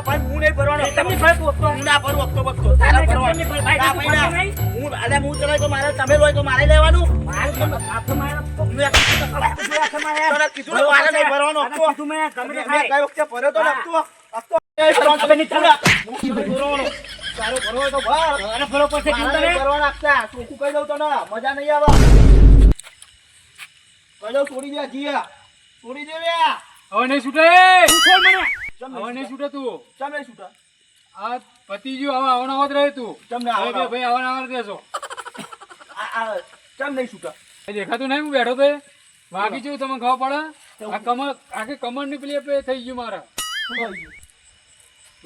પણ હું નહીં ભરવાનો. તમે ફરક ઓળખો. હું ના ભરું હપ્તો બપ્તો. તમે ના તમે ભરવાનો. ભાઈ ના ભાઈ ભાઈ ના. નહીં. હું ચલાય તો મારે તમે લોય તો મારે લેવાનું. મારે તો હાથ મારે તો મેં કીધું હાથ મારે. તને કીધું ને મારે નહીં ભરવાનો હપ્તો. કીધું મેં ગમે તે મેં થાય. કઈ વખતે ભર્યો તો ને હા. હપ્તો. હપ્તો નહીં ભરવાનો. તમે નહીં ચાલો. હું નહીં ભરવાનો. તારો ભરવો હોય તો ભર. અરે ફરો પડશે કીધું મારે તમે. નહીં ભરવાના હપ્તા. ચોખ્ખું કહી દઉં તને. મજા નહીં આવે. કહી દઉં છોડી દે જીયા. છોડી દે લે. હવે નહીં છૂટે. તું છોડ મને. હવે નહીં છૂટે તું. ચમ નહીં છૂટા. આ પતિ ગયું હવે આવનાવત રહે તું. ચમ ને હવે બે ભાઈ આવનાવત રહેશો. ચમ નહીં છૂટા. એ દેખાતું નહીં હું બેઠો તો એ? વાગી જેવું તમને ખબર પડે આ કમર આખી કમર ની પેલી પે થઈ ગયું મારા શું થઈ ગયું?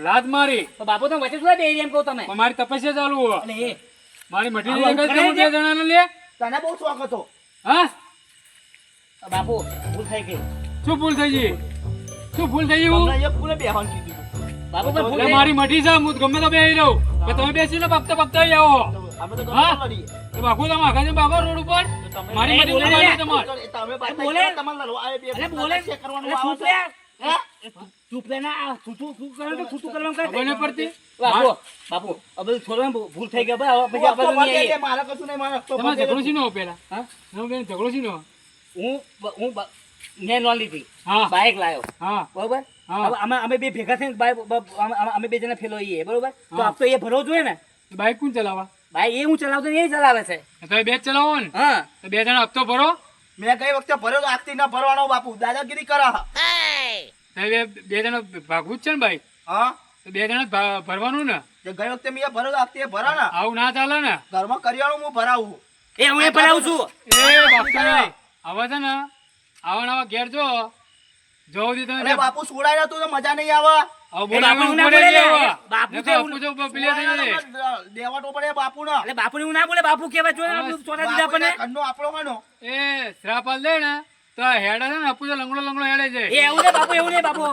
લાત મારી તો બાપુ તો વચ્ચે શું દે એમ કહું તમે. પણ મારી તપસ્યા ચાલુ હોય. અને એ મારી મઠી આવું જગ્યાએ કરે તમે બે જણાને લે તને બહુ શોખ હતો. હા બાપુ ભૂલ થઈ ગઈ. શું ભૂલ થઈ ગઈ? શું ભૂલ થઈ ગઈ? તમને એક ફૂલે બેહવાનું કીધું હતું. બાપુ પણ ભૂલ એટલે થઈ. મારી મઠી છે હું ગમે તો બેસી રહું પણ તમે બેસીને પગતા પગતા આવો અમે તો હા? ગમે લડીએ. તો બાપુ તમે આખા છે બાપા રોડ ઉપર તમે મારી એ મઠી બોલે બોલાવી ને. તમારે તમે બાત બોલે. નહીં કરો, તમારે લડવા. આ બે અરે બોલે. ચેક કરવાનું અરે આવે ચૂપ છે. રે. હે? ચૂપ રે ના. આ છૂટું કરવાનું કે છૂટું કરવાનું કરે. ખબર નહીં પડતી બાપુ બાપુ આ બધું છોડવાનું ભૂલ થઈ ગઈ. હવે પછી હપ્તો આપણે ભરી નહીં દે. આવીએ. મારે કશું નહીં, મારે હપ્તો તમારે ભરી દે. ઝઘડો શી નો પેલા હા તમે બેન ઝઘડો શી નો હું મેં લોન લીધી. હા બાઇક લાવ્યો. હા બરોબર. હા. હવે અમે બે ભેગા થઈને અમે બે જણા ફેલોઈએ બરોબર. તો હા. આપ તો એ ભરવો જોઈએ ને. બાઈક કોણ ચલાવવા ભાઈ એ હું ચલાવતો ને એ ચલાવે છે. તમે બે જ ચલાવો ને હા તો બે જણા હપ્તો ભરો મેં ગઈ વખતે ભર્યો તો આજથી ના ભરવાનો બાપુ. દાદાગીરી કરા. તમે બે જણા ભાગવું જ છે ને બાઈક હા? તો બે જણા જ ભરવાનું ને જે ગઈ વખતે મેં ભર્યો તો આજથી એ ભરા ને. આવું ના ચાલે ને ઘરમાં કરિયાણું હું ભરાવું. એ હું એ ભરાવું છું. એ બાપુ નહીં હવે છે ને આવા નવા ઘેર જો જોવું દી તમે અરે બાપુ છોડાય નતું તો મજા નહીં આવે. હવે એ બાપુ બોલાવો, ના બોલે બોલે ને. જેવા. બાપુ નકર તો એવું- બાપુ જો પેલા થઈ જાય. દેવા તો પડે બાપુ ને. એટલે બાપુ એવું ના બોલે. બાપુ કેવા જોઈએ હા. આપણું ચોટા દીધા આપણને. ઘરનો આપણો કાનો. એ શ્રાપ આલ દે ને તો આ હેડે છે ને અપુ તો લંગડો લંગડો હેડે છે એ એવું ને બાપુ એવું ને બાપુ.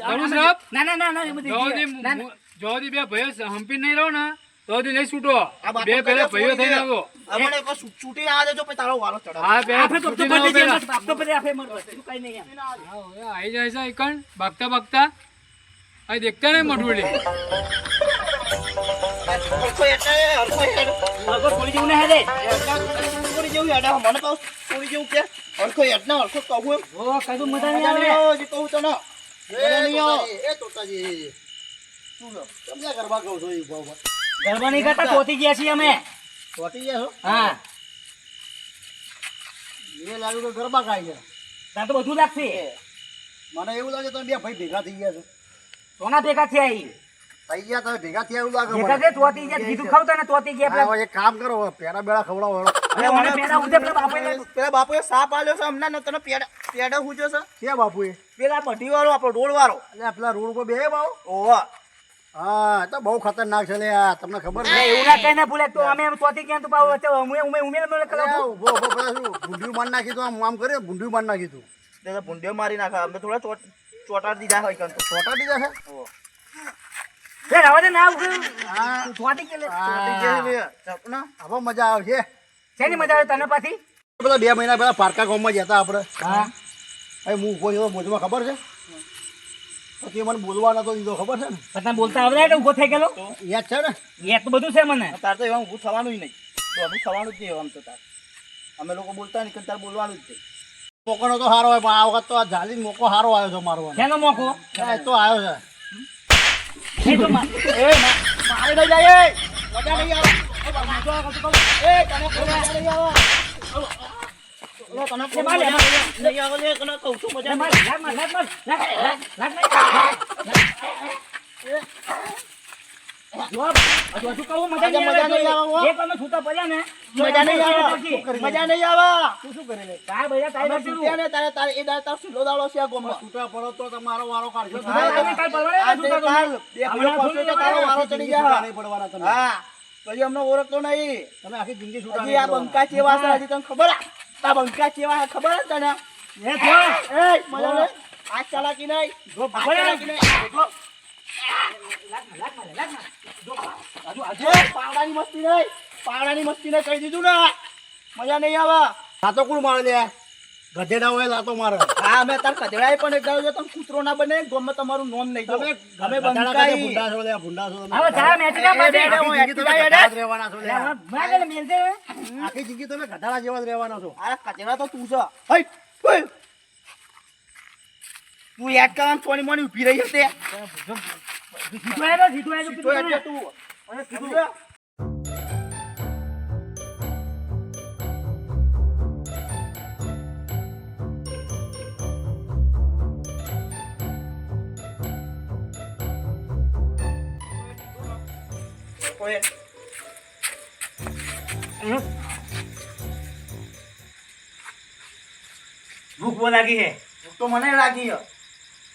ઘણું શ્રાપ? ના ના ના ના એ બધી જો દી ના, ના. જો દી બે ભાઈઓ હંપી નહીં રહો ને તો દી નહીં છૂટો આ બાપુ બે પેલા કદાચ ભાઈઓ છોડી થઈ દે. આવો અમને એક વાર છૂટી ના આવે તો પછી તારો વારો ચડાવ. હા બે આપણે તો છૂટી તો ના બધી પેલા. જેમ આપતો પછી આપણે મળવા. બીજું કઈ નહીં એમ. આઈ જાય છે ઈકણ ભાગતા ભાગતા આ દેખતા નહીં મઢુડી હરખો એટલે હરખો હેડ. આગળ થોડી જેવું ના હેડે. થોડી જેવું હેડ. મને કહું થોડી જેવું કે હરખો હેડ ને હરખો કહું એમ. ઓ કઈ મજા નહીં મજા નહીં આવે. આવે જે કહું તને. મજા નહીં આવે. શું છે? તમને ગરબા કહું છું એ ભાવ. ગરબા નહીં કરતા ચોથી ગયા છીએ અમે. ચોટી ગયા છો? હા એ લાગે તો ગરબા ખાઈ ગયા. ત્યાં તો બધું લાગશે. મને એવું લાગે તમે બે ભાઈ ભેગા થઈ ગયા છો. સોના ભેગા થયા ઈ. થઈ ગયા તમે ભેગા થયા એવું લાગે ભેગા મને. છે ચોથી ગયા કીધું ખાવતા ને ચોથી ગયા હા, પેલા. હવે એક કામ કરો હવે પેડા બેડા ખવડાવો હવે. અરે મને પેલા ઉધે પેલા બાપુએ પેલા બાપુએ સાપ આલ્યો છે હમણાં ને તને પેડા પૂછ્યો છે કે બાપુએ પેલા બઢી વાળો આપણો રોડ વાળો એટલે પેલા રોડ ઉપર બે બાવ ઓહો હા તો બહુ ખતરનાક છે લે આ તમને ખબર અરે એવું ના કઈ ના ભૂલે તો અમે એમ ચોથી ગયા તો પાવ ઉમેર કલાક ભૂંડિયું માર નાખી તું આમ કરે ભૂંડિયું માર નાખી તું ભૂંડિયો મારી નાખા અમે થોડા ચોટાડ દીધા હોય કંતો ચોટાડ દીધા છે એ રવા દે ના ઉભું. હા ચોથી કે લે. હવે મજા આવશે શેની મજા આવે તને પાછી? પેલા 2 મહિના પેલા પારકા ગામમાં જતા આપણે હા હવે હું ઉભો થયો મોજમાં ખબર છે પછી મને બોલવા નતો દીધો ખબર છે ને તને બોલતા આવડે એટલે ઊભો થઈ ગયેલો. યાદ છે ને એ તો બધું છે મને. તાર તો એવા ઊભું થવાનું નહીં ઊભું થવાનું જ નહીં આમ તો તાર અમે લોકો બોલતા નહીં કે તાર બોલવાનું જ નહીં મોકોનો તો સારો હોય પણ આ વખત તો આ જાલી મોકો સારો આવ્યો છે મારો શેનો મોકો? એ તો આવ્યો છે એ તો મારે નહીં જાય એ મજા નહીં આવે એ તને કોઈ મજા નહીં આવે તને કોઈ મજા નહીં આવે લે તને કહું છું મજા નહીં મજા નહીં આવે તું શું કરે લે તારે એ દાડે તાર સુલો દાડો છે આ ગોમમાં છૂટા પડો તો તમારો વારો કાઢજો તારો વારો ચડી જાય નહીં પડવાના તમે હા પછી અમને ઓળખતો નહીં તમે આખી જિંદગી છૂટા હજી આ બંકા ચેવા છે હજી તને ખબર આ બંકા ચેવા ખબર છે તને એ મજા લે આ ચાલાકી નહીં ચાલાકી નહીં પાવડાની મસ્તી નહીં પાવડાની મસ્તી નહીં કહી દીધું ને મજા નહીં આવે સાતો કોણ મારે લે ગધેડા હોય લાતો મારે હા અમે તાર કચરાએ પણ એક દાડો જો તમે કૂતરો ના બને ગમે તમારું નોમ નહીં દો તમે અમે ગધેડા બંકાઈ ભૂંડા છો લે ભૂંડા છો તમે. હવે જા મેચ કા એ, એ, પાછી એ, આખી જિંદગી તમે ગધેડા જ રહેવાના છો લે. માગલે મેલ દે આખી જિંદગી તમે ગધેડા જેવા જ રહેવાના છો. આ કચરા તો તું છે હઈ ઓય. તું યાદ કર સોની મોની ઊભી રહી હતી જીતો આયો સીધો યાદ કર તું અને સીધો ઓય ભૂખ બહુ લાગી છે તો મને લાગી છે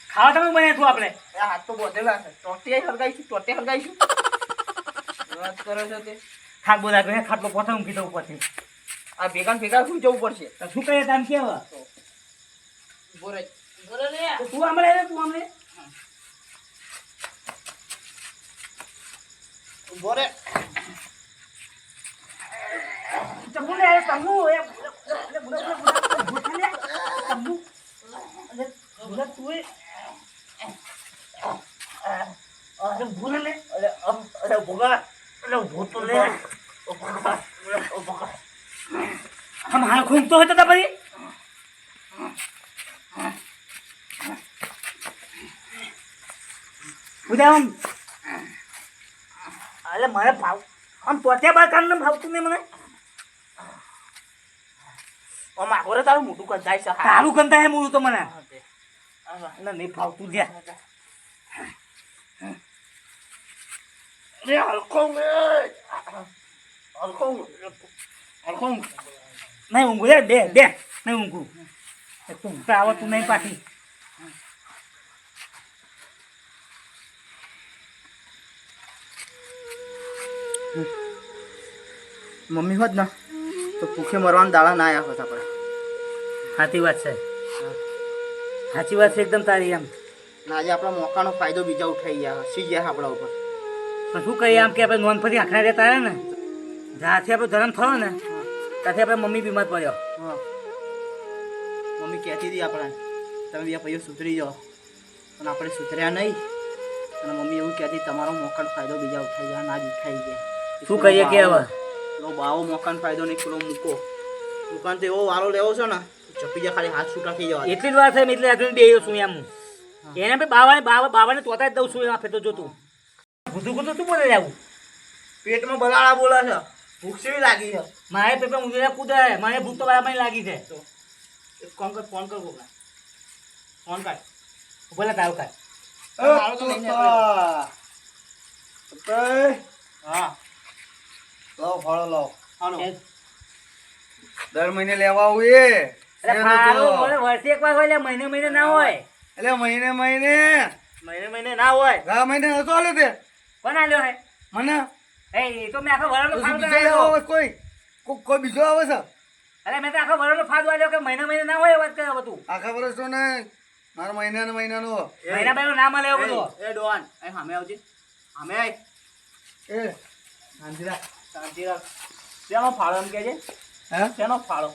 ખાવા તમે બને તું આપણે એ હાથ તો બોધેલા છે ટોટિયા હરગાઈશું ટોટિયા હરગાઈશું વાત કરો છો તે ખાટ બહુ લાગે છે ખાટલો પોતે ઊંઘી દઉં ઉપરથી આ ભેગા ને ભેગા શું જવું પડશે તો શું કહીએ તામ કેવા બોરે બોરે લે તો તું આમળે રે તું આમળે બોરે તમુ લે તમુ એ બુડા ભૂખા લે તમુ અરે બુડા તું એ અરે ભૂલ લે અરે ભોગા અરે ભૂત તો લે हम हाँ घूमते होते था भाई उद्या हम अरे मारे भाव हम तोत्या बार काढणं भाव तुम्ही મને ઓ માગોરે તારું મોટું કંધાય છે તારું કંતા હે મૂળું તો મને ના નહીં ભાવતું જ્યાં રે હલકો મે હલકો હલકો નહીં ઊંઘું રે બે બે નહીં ઊંઘું તું ઊંઘતા આવડતું નહીં પાછી મમ્મી હોત ને તો ભૂખે મરવાના દાડા ના આયા હોત આપણે સાચી વાત છે સાચી વાત છે એકદમ તારી એમ ના આજે આપણા મોકાનો ફાયદો બીજા ઉઠાઈ ગયા સી ગયા આપણા ઉપર પણ શું કહીએ આમ કે આપણે નોન ફરી આખરા રહેતા રહ્યા ને જ્યાંથી આપણો ધર્મ થયો ને ત્યાંથી આપણે મમ્મી બીમાર પડ્યો હા મમ્મી કહેતી હતી આપણા તમે બે ભાઈઓ સુધરી જાઓ પણ આપણે સુધર્યા નહીં અને મમ્મી એવું કહેતી તમારો મોકાનો ફાયદો બીજા ઉઠાઈ ગયા ના જ ઉઠાઈ ગયા શું કહીએ કે હવે લો બાવો મોકાનો ફાયદો નહીં પેલો મૂકો દુકાન તો એવો વારો લેવો છે ને ચપી જા ખાલી હાથ છૂટા થઈ જવા એટલી જ વાત છે એટલે આગળ બેયો છું એમ એને બી બાવાને તોતા જ દઉં છું એમ આપે તો જોતું ગુધું શું બોલે આવું પેટમાં બલાડા બોલે છે ભૂખ સેવી લાગી છે મારે પેપર ઉંદરા કૂદે મારે ભૂખ તો બરાબર લાગી છે તો એક કામ કર ફોન કર કોકને ફોન કર બોલે તારું કાઢ મારો તો નહીં હા લાવો ફાળો લાવો હાલો દર મહિને લેવા આવું એ એટલે ફાળો બોલે વર્ષે એક વાર હોય એટલે મહિને મહિને ના હોય એટલે મહિને મહિને મહિને મહિને ના હોય આ મહિને નતો આલ્યો તે કોણ આલ્યો હે મને એ તો મેં આખા વરણનો પછી ફાળો બીજો આલ્યો આવે કોઈ કોઈ બીજો આવે છે અરે મેં તો આખા વરણનો ફાળો આલ્યો કે મહિને મહિને ના હોય એ વાત કરે બધું આખા વર્ષ તો નહીં મારા મહિના મહિનાનો મહિના મહિનો ના મળે એવું બધું એ ડોન એ સામે આવજે સામે આય એ શાંતિ રાખ શાંતિ રાખ શેનો ફાળો એમ કહેજે હે શેનો ફાળો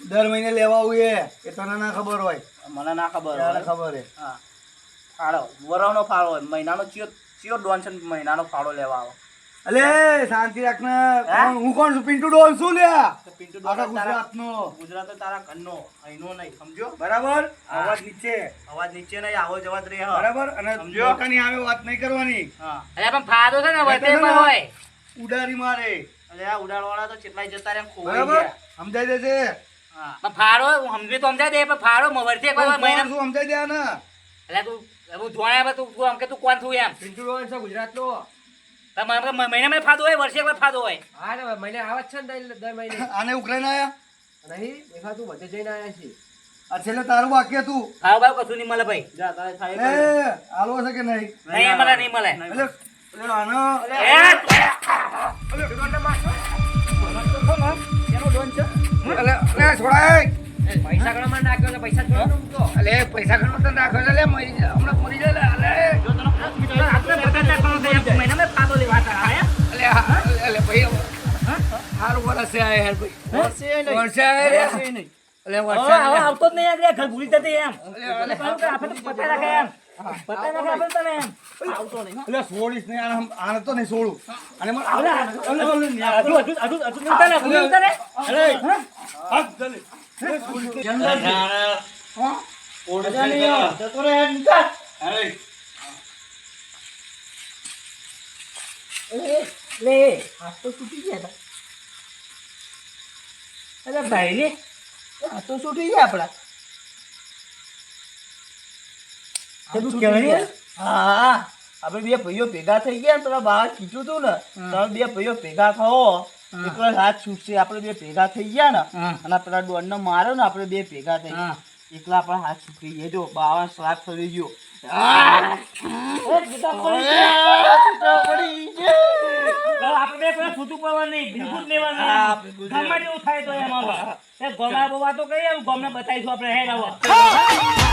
દર મહિને લેવા આવું એ તને ના ખબર હોય મને ના ખબર ત્યારે હોય ખબર હે હા ફાળો વરાવનો ફાળો હોય મહિનાનો ચિયો ડોન છે મહિનાનો ફાળો લેવા આવો અલે શાંતિ રાખ ને હું કોણ છું પિન્ટુ ડોલ શું લ્યા તો પિન્ટુ આખા ડોન તારા ગુજરાતનો ગુજરાત તો તારા ઘરનો અહીંનો નહીં સમજો બરાબર અવાજ નીચે અવાજ નીચે નહીં આવો જવા જ રહે હા. બરાબર અને સમજ્યો? લોકોની સામે વાત નહીં કરવાની હા અરે પણ ફાળો છે ને વર્ષે એક વાર હોય ઉડારી મારે એટલે આ ઉડાડવાળા તો કેટલાય જતા રહ્યા ખોવાઈ બરાબર ગયા સમજાઈ દેજે હા પણ ફાળો હું સમજી તો સમજાય દે પણ ફાળો વર્ષે એક વાર હોય મહિના શું સમજાઈ દે ને એટલે તું હું જોયા તું આમ કે તું કોણ છું એમ પિન્ટુ રોહન છે ગુજરાતનો મહિને મહિને ફાળો હોય વર્ષે એક વાર ફાળો હોય હા ને મહિને આવે જ છે ને દર મહિને આને ઉકરાઈને આયા નહીં દેખાતું બધે જઈને આવ્યા છીએ આ છેલ્લે તારું વાક્ય તું ભાવ ભાવ કશું નહીં મળે ભાઈ જા તારે થાય એ આલો છે કે નહીં નહીં મળે નહીં મળે એટલે એટલે આનો અલે છોડાય પૈસા ગણમાં નાખ્યો છે પૈસા છોડો તો અલે પૈસા ઘણો તો નાખો છે લે હમણાં મરી જાય અલે મહિના ફાળો લેવા અલે ભાઈ હારું વર્ષે આયા યાર ભાઈ વર્ષે આયા રે એટલે હવે વરસાદ આવતો જ નહીં આગળ ઘર ભૂલી જતી એમ એટલે કહ્યું કે આપણે તો પતાઈ નાખે એમ પતાઈ નાખે આપણે તને એમ આવતો નહીં એટલે છોડીશ નહીં આને તો નહીં છોડું અને મને હજુ મિલતા ને ભૂલી મિલતા ને મજા નહીં આવે. જતો રહે નીકળ. લે હાથ તો તૂટી ગયા હતા અરે ભાઈ ને આ તો છૂટી ગયા આપડા તું કહેવાય ને હા આપણે બે ભાઈઓ ભેગા થઈ ગયા ને પેલા બહાર કીધું તું ને તમે બે ભાઈઓ ભેગા થવો એકલો હાથ છૂટશે આપણે બે ભેગા થઈ ગયા ને અને પેલા દોડને માર્યો ને આપણે બે ભેગા થઈ ગયા એકલા આપણા હાથ છૂટી ગયા જો બાવા શ્રાપ થઈ ગયો આપણે બે કોઈ છૂટું પડવા નહીં બિલકુલ લેવા નહીં ગમે તેવું થાય તો એમાં ગમા બવા તો કહીએ ગમને બતાવીશું આપણે હે